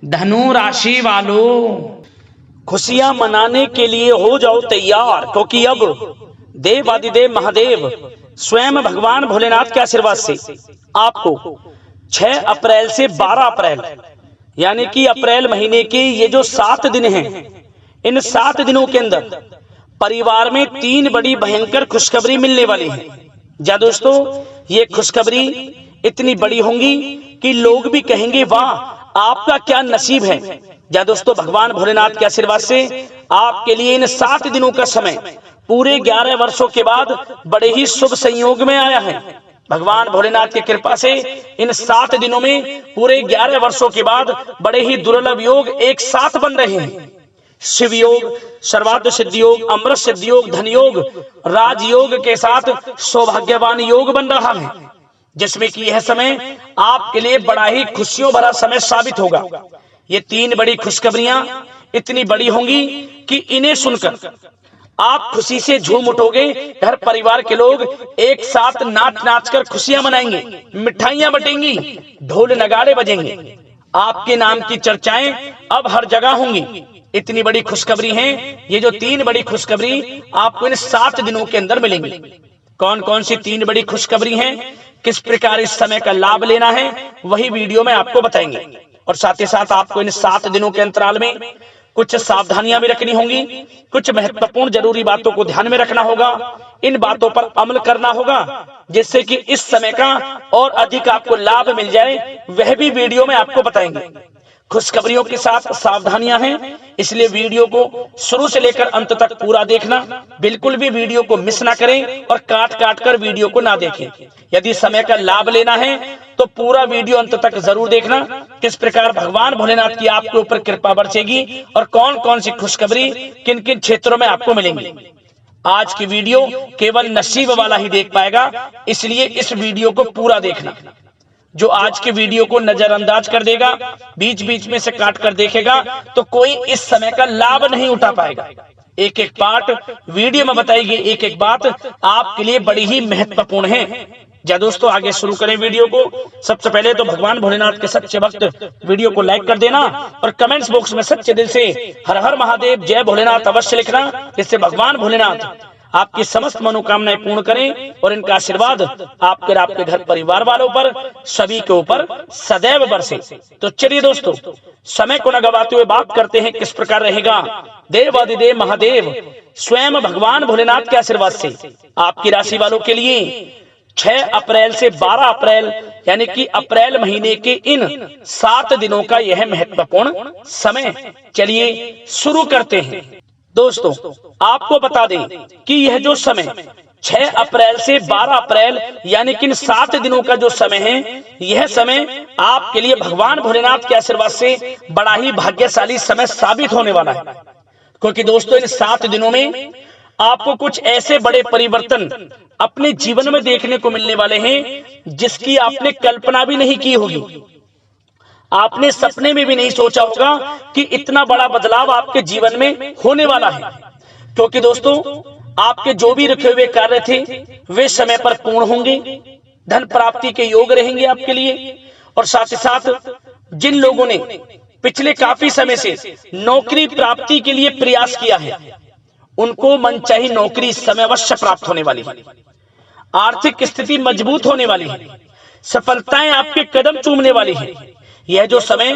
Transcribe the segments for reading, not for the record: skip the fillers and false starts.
धनु राशि वालों, खुशियां मनाने के लिए हो जाओ तैयार, क्योंकि अब देवादिदेव महादेव स्वयं भगवान भोलेनाथ के आशीर्वाद से आपको 6 अप्रैल से 12 अप्रैल यानी कि अप्रैल महीने के ये जो 7 दिन हैं, इन 7 दिनों के अंदर परिवार में 3 बड़ी भयंकर खुशखबरी मिलने वाली है। जा दोस्तों, ये खुशखबरी इतनी बड़ी होंगी कि लोग भी कहेंगे वाह आपका क्या नसीब है। जा दोस्तों, भगवान भोलेनाथ के आशीर्वाद से आपके लिए इन 7 दिनों का समय पूरे 11 वर्षों के बाद बड़े ही शुभ संयोग में आया है। भगवान भोलेनाथ की कृपा से इन 7 दिनों में पूरे 11 वर्षों के बाद बड़े ही दुर्लभ योग एक साथ बन रहे हैं। शिव योग, सर्वार्थ सिद्धि योग, अमृत सिद्धि योग, धन योग, राजयोग के साथ सौभाग्यवान योग बन रहा है, जिसमें कि यह समय आपके लिए बड़ा ही खुशियों भरा समय साबित होगा। ये 3 बड़ी खुशखबरियां इतनी बड़ी होंगी कि इन्हें सुनकर आप खुशी से झूम उठोगे। घर परिवार के लोग एक साथ नाच नाच कर खुशियां मनाएंगे, मिठाइयां बटेंगी, ढोल नगाड़े बजेंगे, आपके नाम की चर्चाएं अब हर जगह होंगी। इतनी बड़ी खुशखबरी है। ये जो 3 बड़ी खुशखबरी आपको इन 7 दिनों के अंदर मिलेंगी। कौन कौन सी 3 बड़ी खुशखबरी हैं, किस प्रकार इस समय का लाभ लेना है, वही वीडियो में आपको बताएंगे। और साथ ही साथ आपको इन 7 दिनों के अंतराल में कुछ सावधानियां भी रखनी होंगी, कुछ महत्वपूर्ण जरूरी बातों को ध्यान में रखना होगा, इन बातों पर अमल करना होगा, जिससे कि इस समय का और अधिक आपको लाभ मिल जाए, वह भी वीडियो में आपको बताएंगे। खुशखबरियों के साथ सावधानियां हैं, इसलिए वीडियो को शुरू से लेकर अंत तक पूरा देखना। बिल्कुल भी वीडियो को मिस ना करें और काट काट कर वीडियो को ना देखें। यदि समय का लाभ लेना है तो पूरा वीडियो अंत तक जरूर देखना, किस प्रकार भगवान भोलेनाथ की आपके ऊपर कृपा बरसेगी और कौन कौन सी खुशखबरी किन किन क्षेत्रों में आपको मिलेंगी। आज की वीडियो केवल नसीब वाला ही देख पाएगा, इसलिए इस वीडियो को पूरा देखना। जो आज के वीडियो को नजरअंदाज कर देगा, बीच बीच में से काट कर देखेगा, तो कोई इस समय का लाभ नहीं उठा पाएगा। एक एक पार्ट वीडियो में बताई गई एक एक बात आपके लिए बड़ी ही महत्वपूर्ण है। जा दोस्तों, आगे शुरू करें वीडियो को। सबसे पहले तो भगवान भोलेनाथ के सच्चे भक्त वीडियो को लाइक कर देना और कमेंट्स बॉक्स में सच्चे दिल से हर हर महादेव जय भोलेनाथ अवश्य लिखना, जिससे भगवान भोलेनाथ आपकी समस्त मनोकामनाएं पूर्ण करें और इनका आशीर्वाद आपके घर परिवार वालों पर सभी के ऊपर सदैव बरसे। तो चलिए दोस्तों, समय को न गवाते हुए बात करते हैं किस प्रकार रहेगा देवादिदेव महादेव स्वयं भगवान भोलेनाथ के आशीर्वाद से आपकी राशि वालों के लिए 6 अप्रैल से 12 अप्रैल यानी कि अप्रैल महीने के इन 7 दिनों का यह महत्वपूर्ण समय। चलिए शुरू करते हैं। दोस्तों, आपको बता दें कि यह जो समय 6 अप्रैल से 12 अप्रैल यानी कि इन 7 दिनों का जो समय है, यह समय आपके लिए भगवान भोलेनाथ के आशीर्वाद से बड़ा ही भाग्यशाली समय साबित होने वाला है। क्योंकि दोस्तों, इन 7 दिनों में आपको कुछ ऐसे बड़े परिवर्तन अपने जीवन में देखने को मिलने वाले हैं, जिसकी आपने कल्पना भी नहीं की होगी। आपने सपने में भी नहीं सोचा होगा कि इतना बड़ा बदलाव आपके जीवन में होने वाला है। क्योंकि दोस्तों, आपके जो भी रखे हुए कार्य थे वे समय पर पूर्ण होंगे, धन प्राप्ति के योग रहेंगे आपके लिए। और साथ ही साथ जिन लोगों ने पिछले काफी समय से नौकरी प्राप्ति के लिए प्रयास किया है, उनको मनचाही नौकरी इस समय अवश्य प्राप्त होने वाली है। आर्थिक स्थिति मजबूत होने वाली है, सफलताएं आपके कदम चूमने वाली है। यह जो समय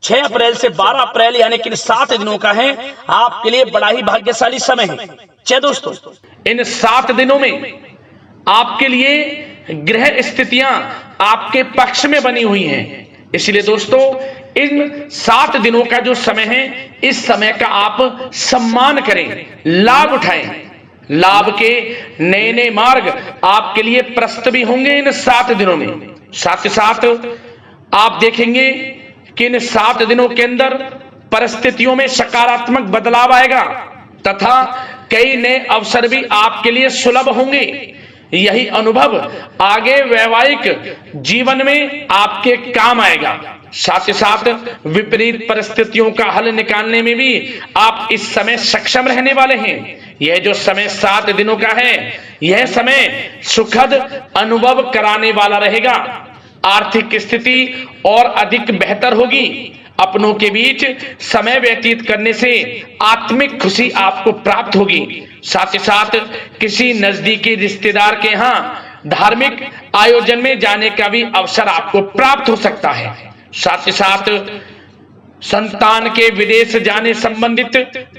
6 अप्रैल से 12 अप्रैल यानी कि 7 दिनों का है, आपके लिए बड़ा ही भाग्यशाली समय है। चलिए दोस्तों, इन 7 दिनों में आपके लिए ग्रह स्थितियां आपके पक्ष में बनी हुई हैं। इसलिए दोस्तों, इन 7 दिनों का जो समय है, इस समय का आप सम्मान करें, लाभ उठाएं। लाभ के नए नए मार्ग आपके लिए प्रशस्त भी होंगे इन 7 दिनों में। साथ ही साथ आप देखेंगे कि इन 7 दिनों के अंदर परिस्थितियों में सकारात्मक बदलाव आएगा तथा कई नए अवसर भी आपके लिए सुलभ होंगे। यही अनुभव आगे वैवाहिक जीवन में आपके काम आएगा। साथ ही साथ विपरीत परिस्थितियों का हल निकालने में भी आप इस समय सक्षम रहने वाले हैं। यह जो समय 7 दिनों का है, यह समय सुखद अनुभव कराने वाला रहेगा। आर्थिक स्थिति और अधिक बेहतर होगी। अपनों के बीच समय व्यतीत करने से आत्मिक खुशी आपको प्राप्त होगी। साथ ही साथ किसी नजदीकी रिश्तेदार के यहाँ धार्मिक आयोजन में जाने का भी अवसर आपको प्राप्त हो सकता है। साथ ही साथ संतान के विदेश जाने संबंधित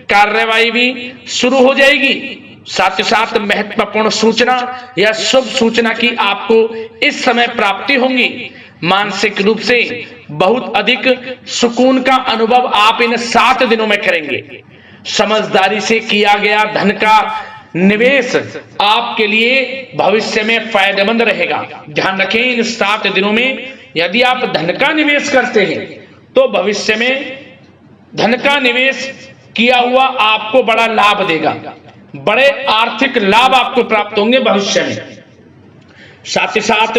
कार्यवाही भी शुरू हो जाएगी। साथ ही साथ महत्वपूर्ण सूचना या शुभ सूचना की आपको इस समय प्राप्ति होंगी। मानसिक रूप से बहुत अधिक सुकून का अनुभव आप इन 7 दिनों में करेंगे। समझदारी से किया गया धन का निवेश आपके लिए भविष्य में फायदेमंद रहेगा। ध्यान रखें, इन 7 दिनों में यदि आप धन का निवेश करते हैं तो भविष्य में धन का निवेश किया हुआ आपको बड़ा लाभ देगा, बड़े आर्थिक लाभ आपको प्राप्त होंगे भविष्य में। साथ ही साथ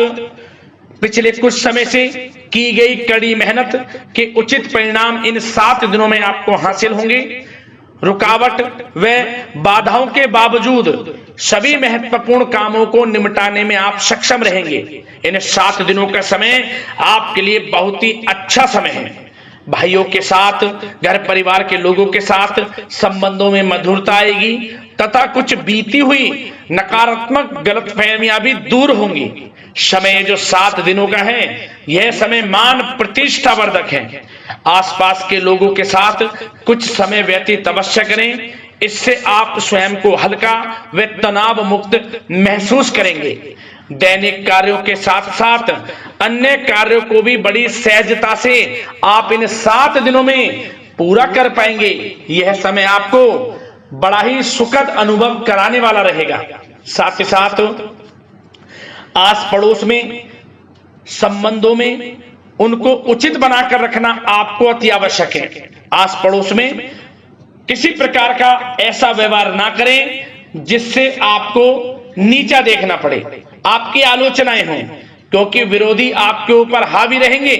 पिछले कुछ समय से की गई कड़ी मेहनत के उचित परिणाम इन 7 दिनों में आपको हासिल होंगे। रुकावट व बाधाओं के बावजूद सभी महत्वपूर्ण कामों को निपटाने में आप सक्षम रहेंगे। इन 7 दिनों का समय आपके लिए बहुत ही अच्छा समय है। भाइयों के साथ, घर परिवार के लोगों के साथ संबंधों में मधुरता आएगी तथा कुछ बीती हुई नकारात्मक गलतफहमियां भी दूर होंगी। समय जो 7 दिनों का है, यह समय मान प्रतिष्ठा वर्धक है। आसपास के लोगों के साथ कुछ समय व्यतीत अवश्य करें, इससे आप स्वयं को हल्का व तनाव मुक्त महसूस करेंगे। दैनिक कार्यों के साथ साथ अन्य कार्यों को भी बड़ी सहजता से आप इन 7 दिनों में पूरा कर पाएंगे। यह समय आपको बड़ा ही सुखद अनुभव कराने वाला रहेगा। साथ ही साथ आस पड़ोस में संबंधों में उनको उचित बनाकर रखना आपको अति आवश्यक है। आस पड़ोस में किसी प्रकार का ऐसा व्यवहार ना करें जिससे आपको नीचा देखना पड़े, आपकी आलोचनाएं हों, क्योंकि विरोधी आपके ऊपर हावी रहेंगे।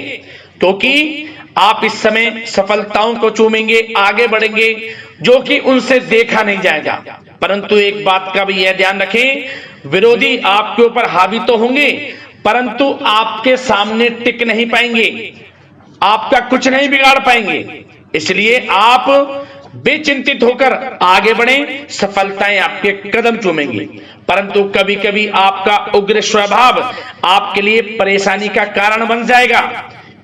क्योंकि आप इस समय सफलताओं को चूमेंगे, आगे बढ़ेंगे, जो कि उनसे देखा नहीं जाएगा। परंतु एक बात का भी यह ध्यान रखें, विरोधी आपके ऊपर हावी तो होंगे परंतु आपके सामने टिक नहीं पाएंगे, आपका कुछ नहीं बिगाड़ पाएंगे। इसलिए आप बेचिंतित होकर आगे बढ़ें, सफलताएं आपके कदम चूमेंगी। परंतु कभी कभी आपका उग्र स्वभाव आपके लिए परेशानी का कारण बन जाएगा।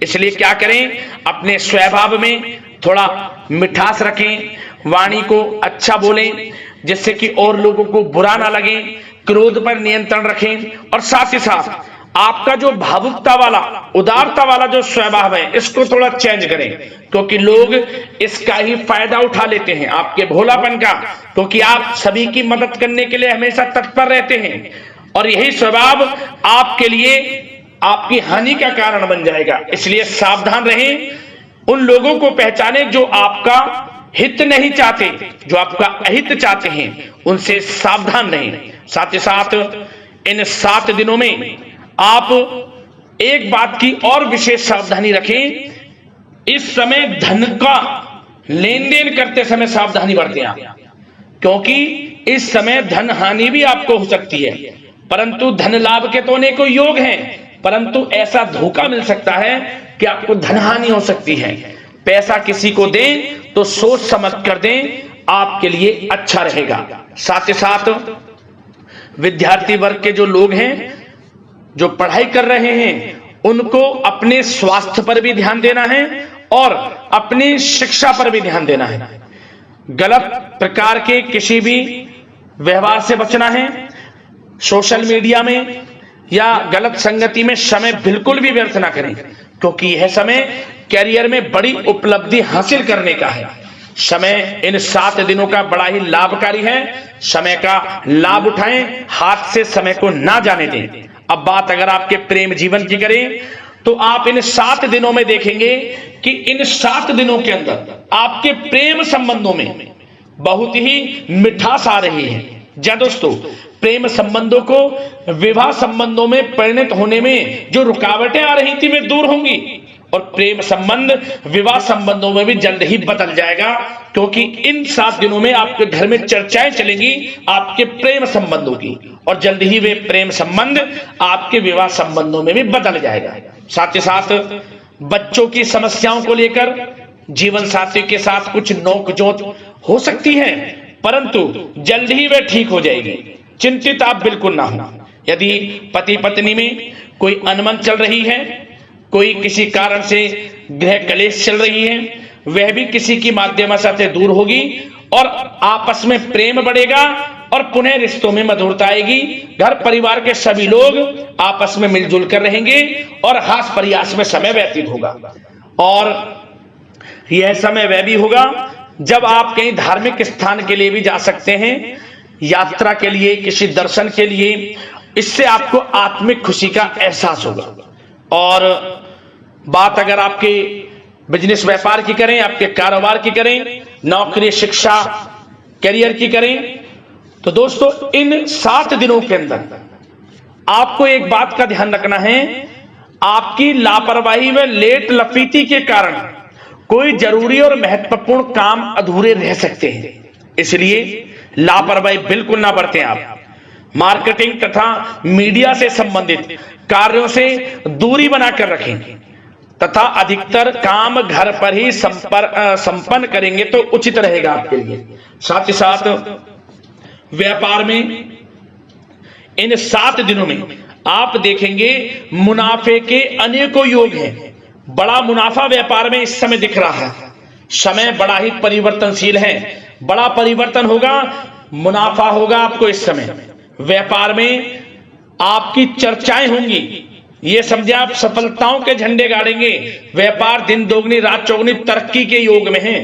इसलिए क्या करें, अपने स्वभाव में थोड़ा मिठास रखें, वाणी को अच्छा बोलें जिससे कि और लोगों को बुरा ना लगे, क्रोध पर नियंत्रण रखें। और साथ ही साथ आपका जो भावुकता वाला, उदारता वाला जो स्वभाव है, इसको थोड़ा चेंज करें, क्योंकि लोग इसका ही फायदा उठा लेते हैं, आपके भोलापन का, क्योंकि आप सभी की मदद करने के लिए हमेशा तत्पर रहते हैं। और यही स्वभाव आपके लिए आपकी हानि का कारण बन जाएगा। इसलिए सावधान रहें, उन लोगों को पहचाने जो आपका हित नहीं चाहते, जो आपका अहित चाहते हैं, उनसे सावधान रहें। साथ ही साथ इन 7 दिनों में आप एक बात की और विशेष सावधानी रखें, इस समय धन का लेन देन करते समय सावधानी बरतें आप, क्योंकि इस समय धन हानि भी आपको हो सकती है। परंतु धन लाभ के तो अनेकों योग हैं, परंतु ऐसा धोखा मिल सकता है कि आपको धन हानि हो सकती है। पैसा किसी को दें तो सोच समझ कर दें, आपके लिए अच्छा रहेगा। साथ ही साथ विद्यार्थी वर्ग के जो लोग हैं, जो पढ़ाई कर रहे हैं, उनको अपने स्वास्थ्य पर भी ध्यान देना है और अपनी शिक्षा पर भी ध्यान देना है। गलत प्रकार के किसी भी व्यवहार से बचना है। सोशल मीडिया में या गलत संगति में समय बिल्कुल भी व्यर्थ ना करें, क्योंकि यह समय कैरियर में बड़ी उपलब्धि हासिल करने का है। समय इन 7 दिनों का बड़ा ही लाभकारी है। समय का लाभ उठाएं, हाथ से समय को ना जाने दें। अब बात अगर आपके प्रेम जीवन की करें तो आप इन 7 दिनों में देखेंगे कि इन 7 दिनों के अंदर आपके प्रेम संबंधों में बहुत ही मिठास आ रही है। जी दोस्तों, प्रेम संबंधों को विवाह संबंधों में परिणत होने में जो रुकावटें आ रही थी वे दूर होंगी और प्रेम संबंध विवाह संबंधों में भी जल्द ही बदल जाएगा, क्योंकि इन 7 दिनों में आपके घर में चर्चाएं चलेंगी आपके प्रेम संबंधों की और जल्द ही वे प्रेम संबंध आपके विवाह संबंधों में भी बदल जाएगा। साथ ही साथ बच्चों की समस्याओं को लेकर जीवन साथी के साथ कुछ नोकझोंक हो सकती है, परंतु जल्द ही वह ठीक हो जाएगी, चिंतित आप बिल्कुल ना हो। यदि पति पत्नी में कोई अनबन चल रही है, कोई किसी कारण से गृह कलेश चल रही है, वह भी किसी की माध्यम से दूर होगी और आपस में प्रेम बढ़ेगा और पुनः रिश्तों में मधुरता आएगी। घर परिवार के सभी लोग आपस में मिलजुल कर रहेंगे और हास प्रयास में समय व्यतीत होगा। और यह समय वह भी होगा जब आप कहीं धार्मिक स्थान के लिए भी जा सकते हैं, यात्रा के लिए, किसी दर्शन के लिए। इससे आपको आत्मिक खुशी का एहसास होगा। और बात अगर आपके बिजनेस व्यापार की करें, आपके कारोबार की करें, नौकरी, शिक्षा, करियर की करें, तो दोस्तों इन 7 दिनों के अंदर आपको एक बात का ध्यान रखना है, आपकी लापरवाही व लेट लफीती के कारण कोई जरूरी और महत्वपूर्ण काम अधूरे रह सकते हैं। इसलिए लापरवाही बिल्कुल ना बरतें। आप मार्केटिंग तथा मीडिया से संबंधित कार्यों से दूरी बनाकर रखें तथा अधिकतर काम घर पर ही संपन्न करेंगे तो उचित रहेगा आपके लिए। साथ ही साथ व्यापार में इन 7 दिनों में आप देखेंगे मुनाफे के अनेकों योग हैं। बड़ा मुनाफा व्यापार में इस समय दिख रहा है। समय बड़ा ही परिवर्तनशील है, बड़ा परिवर्तन होगा, मुनाफा होगा आपको इस समय। व्यापार में आपकी चर्चाएं होंगी, ये समझे आप सफलताओं के झंडे गाड़ेंगे। व्यापार दिन दोगुनी रात चौगुनी तरक्की के योग में है।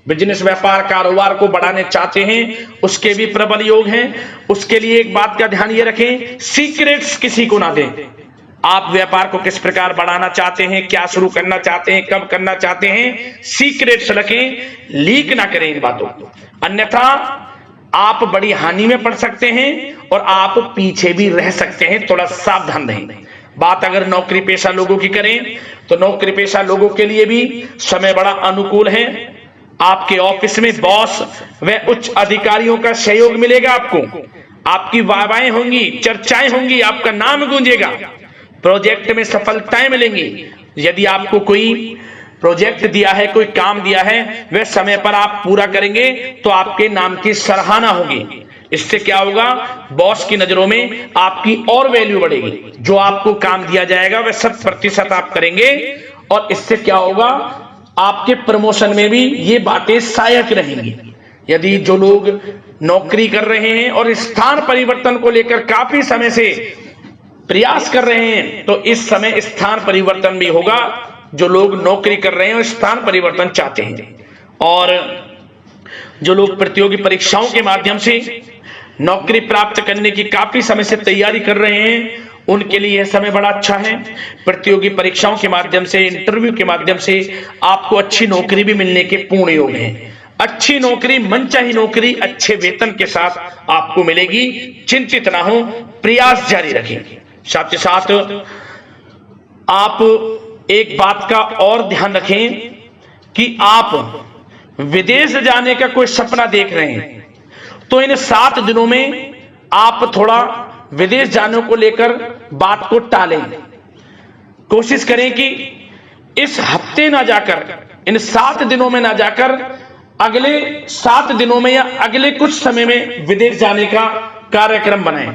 बिजनेस, व्यापार, कारोबार को बढ़ाने चाहते हैं, उसके भी प्रबल योग हैं। उसके लिए एक बात का ध्यान ये रखें, सीक्रेट्स किसी को ना दें। आप व्यापार को किस प्रकार बढ़ाना चाहते हैं, क्या शुरू करना चाहते हैं, कब करना चाहते हैं, सीक्रेट्स रखें, लीक ना करें इन बातों को, अन्यथा आप बड़ी हानि में पड़ सकते हैं और आप पीछे भी रह सकते हैं। थोड़ा सावधान रहें। बात अगर नौकरी पेशा लोगों की करें तो नौकरी पेशा लोगों के लिए भी समय बड़ा अनुकूल है। आपके ऑफिस में बॉस व उच्च अधिकारियों का सहयोग मिलेगा आपको, आपकी वाहवाहें होंगी, चर्चाएं होंगी, आपका नाम गूंजेगा। प्रोजेक्ट में सफलताएं मिलेंगी। यदि आपको कोई प्रोजेक्ट दिया है, कोई काम दिया है, वह समय पर आप पूरा करेंगे तो आपके नाम की सराहना होगी। इससे क्या होगा, बॉस की नजरों में आपकी और वैल्यू बढ़ेगी। जो आपको काम दिया जाएगा वह 100% आप करेंगे और इससे क्या होगा, आपके प्रमोशन में भी ये बातें सहायक रहेंगी। यदि जो लोग नौकरी कर रहे हैं और स्थान परिवर्तन को लेकर काफी समय से प्रयास कर रहे हैं तो इस समय स्थान परिवर्तन भी होगा। जो लोग नौकरी कर रहे हैं और स्थान परिवर्तन चाहते हैं, और जो लोग प्रतियोगी परीक्षाओं के माध्यम से नौकरी प्राप्त करने की काफी समय से तैयारी कर रहे हैं, उनके लिए यह समय बड़ा अच्छा है। प्रतियोगी परीक्षाओं के माध्यम से, इंटरव्यू के माध्यम से आपको अच्छी नौकरी भी मिलने के पूर्ण योग हैं। अच्छी नौकरी, मनचाही नौकरी अच्छे वेतन के साथ आपको मिलेगी। चिंतित ना हो, प्रयास जारी रखें। साथ ही साथ आप एक बात का और ध्यान रखें कि आप विदेश जाने का कोई सपना देख रहे हैं तो इन 7 दिनों में आप थोड़ा विदेश जाने को लेकर बात को टालें। कोशिश करें कि इस हफ्ते ना जाकर, इन 7 दिनों में ना जाकर, अगले 7 दिनों में या अगले कुछ समय में विदेश जाने का कार्यक्रम बनाएं,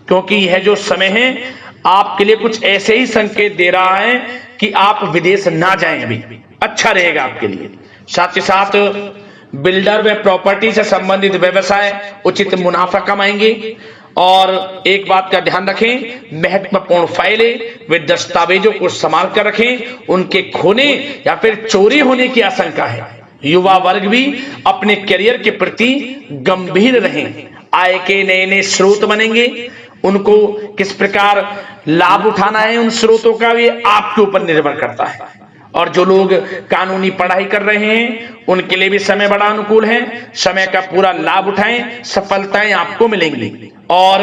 क्योंकि यह जो समय है आपके लिए कुछ ऐसे ही संकेत दे रहा है कि आप विदेश ना जाएं, अभी अच्छा रहेगा आपके लिए। साथ ही साथ बिल्डर व प्रॉपर्टी से संबंधित व्यवसाय उचित मुनाफा कमाएंगे। और एक बात का ध्यान रखें, महत्वपूर्ण फाइलें व दस्तावेजों को संभाल कर रखें, उनके खोने या फिर चोरी होने की आशंका है। युवा वर्ग भी अपने करियर के प्रति गंभीर रहें। आय के नए नए स्रोत बनेंगे, उनको किस प्रकार लाभ उठाना है उन स्रोतों का, ये आपके ऊपर निर्भर करता है। और जो लोग कानूनी पढ़ाई कर रहे हैं उनके लिए भी समय बड़ा अनुकूल है। समय का पूरा लाभ उठाएं, सफलताएं आपको मिलेंगी। और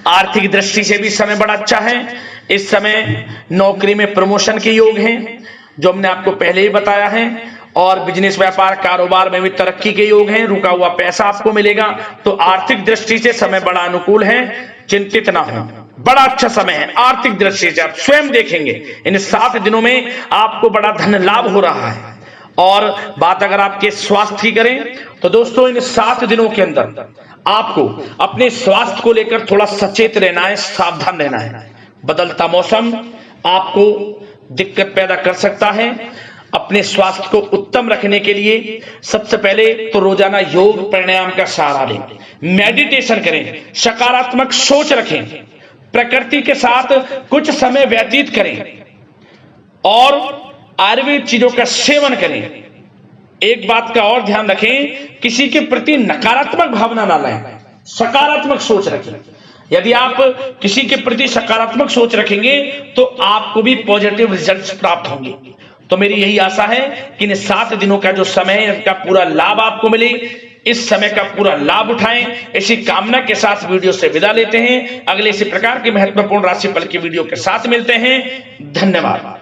आर्थिक दृष्टि से भी समय बड़ा अच्छा है। इस समय नौकरी में प्रमोशन के योग हैं, जो हमने आपको पहले ही बताया है। और बिजनेस, व्यापार, कारोबार में भी तरक्की के योग हैं। रुका हुआ पैसा आपको मिलेगा। तो आर्थिक दृष्टि से समय बड़ा अनुकूल है, चिंतित ना हो। बड़ा अच्छा समय है। आर्थिक दृष्टि से आप स्वयं देखेंगे इन 7 दिनों में आपको बड़ा धन लाभ हो रहा है। और बात अगर आपके स्वास्थ्य की करें तो दोस्तों इन 7 दिनों के अंदर आपको अपने स्वास्थ्य को लेकर थोड़ा सचेत रहना है, सावधान रहना है। बदलता मौसम आपको दिक्कत पैदा कर सकता है। अपने स्वास्थ्य को उत्तम रखने के लिए सबसे पहले तो रोजाना योग प्राणायाम का सहारा लें, मेडिटेशन करें, सकारात्मक सोच रखें, प्रकृति के साथ कुछ समय व्यतीत करें और आयुर्वेद चीजों का सेवन करें। एक बात का और ध्यान रखें, किसी के प्रति नकारात्मक भावना ना लाएं, सकारात्मक सोच रखें। यदि आप किसी के प्रति सकारात्मक सोच रखेंगे तो आपको भी पॉजिटिव रिजल्ट्स प्राप्त होंगे। तो मेरी यही आशा है कि इन 7 दिनों का जो समय है इसका पूरा लाभ आपको मिले, इस समय का पूरा लाभ उठाएं। इसी कामना के साथ वीडियो से विदा लेते हैं। अगले इसी प्रकार के महत्वपूर्ण राशिफल की वीडियो के साथ मिलते हैं। धन्यवाद।